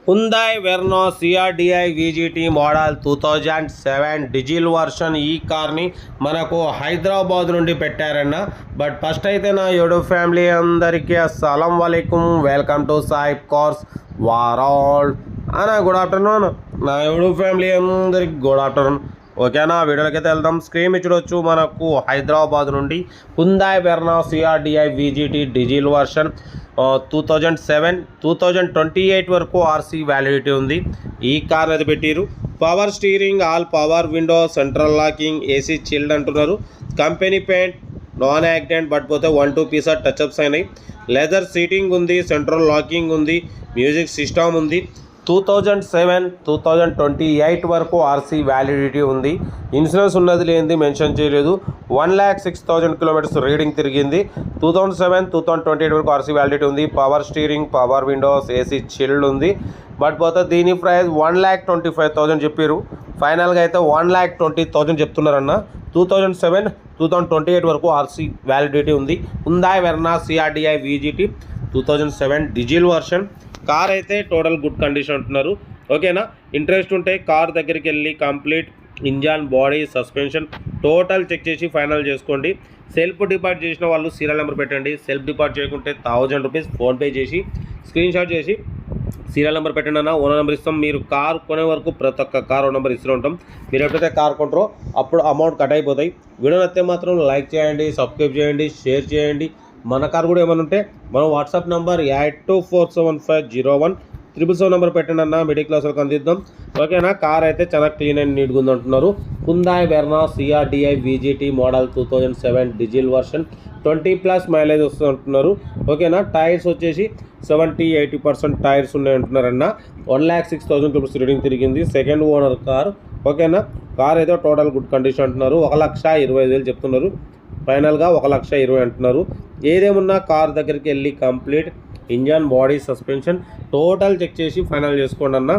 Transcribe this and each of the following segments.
Hyundai Verna CRDI VGT model 2007 diesel version ఈ కార్ని మనకు హైదరాబాద్ నుండి పెట్టారన్న. బట్ ఫస్ట్ అయితే నా యూట్యూబ్ ఫ్యామిలీ అందరికీ అస్సలం వాలేకుం, వెల్కమ్ టు సాయిబ్ కార్స్ వరల్డ్ అన్న. గుడ్ ఆఫ్టర్నూన్ నా యూట్యూబ్ ఫ్యామిలీ అందరికి గుడ్ ఆఫ్టర్నూన్. ఓకేనా, వీడియోలకి అయితే వెళ్దాం. స్క్రీన్ మీద చూడొచ్చు, మనకు హైదరాబాద్ నుండి Hyundai Verna CRDI VGT diesel version 2007 2028 వరకు ఆర్సీ వ్యాలిడిటీ ఉంది. ఈ కార్ అది పెట్టిరు. Power steering, all power window, central locking, AC chilled అంటున్నారు. Company paint, non accident, but పోతే 1-2 పీసెస్ టచ్అప్స్ అయినాయి. లెదర్ సీటింగ్ ఉంది, సెంట్రల్ లాకింగ్ ఉంది, మ్యూజిక్ సిస్టమ్ ఉంది. 2007 2028 వరకు ఆర్సీ వ్యాలిడిటీ ఉంది. ఇన్సూరెన్స్ ఉన్నది లేనిది మెన్షన్ చేయలేదు. 1,06,000 కిలోమీటర్స్ రీడింగ్ తిరిగింది. 2007 2028 వరకు ఆర్సీ వ్యాలిడిటీ ఉంది. Power steering, power Windows, AC chilled ఉంది. బట్ పోతే దీని ప్రైస్ 1,25,000 చెప్పారు. ఫైనల్గా అయితే 1,20,000 చెప్తున్నారన్న. 2007 2028 వరకు ఆర్సీ వ్యాలిడిటీ ఉంది. Hyundai Verna CRDI VGT 2007 diesel version. Car అయితే టోటల్ గుడ్ కండిషన్ అంటున్నారు. ఓకేనా, ఇంట్రెస్ట్ ఉంటే కార్ దగ్గరికి వెళ్ళి complete engine, body, suspension total check చేసి ఫైనల్ చేసుకోండి. సెల్ఫ్ డిపార్ట్ చేసిన వాళ్ళు సీరియల్ నెంబర్ పెట్టండి. సెల్ఫ్ డిపార్ట్ చేయకుంటే 1000 రూపీస్ ఫోన్పే చేసి స్క్రీన్ షాట్ చేసి సీరియల్ నెంబర్ పెట్టండి అన్న. ఓనర్ నెంబర్ ఇస్తాం. మీరు కార్ కొనే వరకు ప్రతి ఒక్క కార్ నెంబర్ ఇస్తూ ఉంటాం. మీరు ఎప్పుడైతే కార్ కొంటారో అప్పుడు అమౌంట్ కట్ అయిపోతాయి. వీడియో నచ్చితే మాత్రం లైక్ చేయండి, సబ్స్క్రైబ్ చేయండి, షేర్ చేయండి. మన కార్ కూడా ఏమైనా ఉంటే మన వాట్సాప్ నెంబర్ 8247501777 నెంబర్ పెట్టండి అన్న. మిడిల్ క్లాస్ వాళ్ళకి అందిద్దాం. ఓకేనా, కార్ అయితే చాలా క్లీన్ అండ్ నీట్గా ఉంది అంటున్నారు. Hyundai Verna CRDI VGT model 2007 diesel version 20+ mileage వస్తుంది అంటున్నారు. ఓకేనా, టైర్స్ వచ్చేసి 70-80% టైర్స్ ఉన్నాయి అంటున్నారన్న. 1,06,000 కిలోమీటర్స్ రీడింగ్ తిరిగింది. Second owner car. ఓకేనా, కార్ అయితే టోటల్ గుడ్ కండిషన్ అంటున్నారు. 1,25,000 చెప్తున్నారు. ఫైనల్గా 1,20,000 అంటున్నారు. ఏదేమున్నా కార్ దగ్గరికి వెళ్ళి complete engine, body, suspension total check చేసి ఫైనల్ చేసుకోండి అన్న.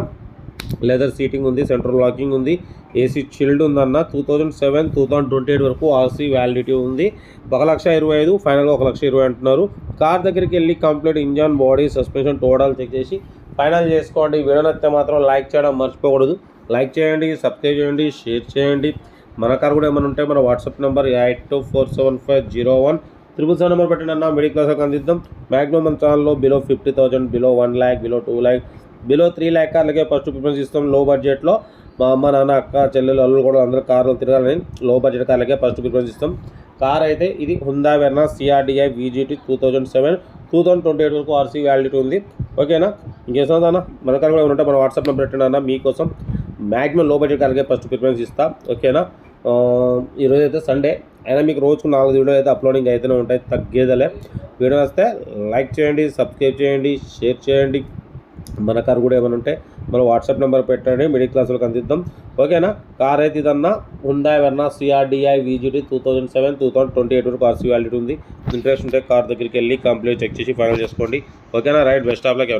లెదర్ సీటింగ్ ఉంది, సెంట్రల్ లాకింగ్ ఉంది, ఏసీ చిల్డ్ ఉందన్న. 2007 2028 వరకు ఆర్సీ వ్యాలిడిటీ ఉంది. 1,25,000 ఫైనల్గా 1,20,000 అంటున్నారు. కార్ దగ్గరికి వెళ్ళి complete engine, body, suspension total check చేసి ఫైనల్ చేసుకోండి. వీడియో నచ్చితే మాత్రం లైక్ చేయడం మర్చిపోకూడదు. లైక్ చేయండి, సబ్స్క్రైబ్ చేయండి, షేర్ చేయండి. మన కార్ కూడా ఏమైనా ఉంటే మన వాట్సాప్ నెంబర్ 8247501777 నెంబర్ పెట్టండి అన్న. మిడిల్ క్లాస్కి అందిద్దాం. మ్యాక్సిమం మన ఛానల్లో below 50,000, below 1 lakh, below 2 lakh, below 3 lakh కార్లకే ఫస్ట్ ప్రిఫరెన్స్ ఇస్తాం. లో బడ్జెట్లో మా అమ్మ, నాన్న, అక్క, చెల్లెలు, అల్లులు కూడా అందరూ కార్లు తిరగాలని లో బడ్జెట్ కార్లకే ఫస్ట్ ప్రిఫరెన్స్ ఇస్తాం. కార్ అయితే ఇది Hyundai Verna CRDI VGT 2007 2028 వరకు ఆర్సీ వ్యాలిడిటీ ఉంది. ఓకేనా, ఇంకేసం అన్న. మన కార్ కూడా ఏమైనా ఉంటే మన వాట్సాప్ నెంబర్ పెట్టండి అన్న. మీకోసం మ్యాక్సిమం లో బడ్జెట్ కార్లకే ఫస్ట్ ప్రిఫరెన్స్ ఇస్తా. ఓకేనా, ఈరోజు అయితే సండే అయినా మీకు రోజుకు 4 వీడియోలు అయితే అప్లోడింగ్ అయితేనే ఉంటాయి, తగ్గేదలే. వీడియో వస్తే లైక్ చేయండి, సబ్స్క్రైబ్ చేయండి, షేర్ చేయండి. మన కార్ కూడా ఏమైనా ఉంటే మన వాట్సాప్ నెంబర్ పెట్టండి, మిడిల్ క్లాస్ వాళ్ళకి అందిద్దాం. ఓకేనా, కార్ అయితే ఇదన్నా Hyundai Verna CRDI VGT 2007 2028 వరకు ఆర్సీ వ్యాలిడిటీ ఉంది. ఇంట్రెస్ట్ ఉంటే కార్ దగ్గరికి వెళ్ళి కంప్లీట్ చెక్ చేసి ఫైనల్ చేసుకోండి. ఓకేనా, రైట్, బెస్ట్ ఆఫ్ లక్.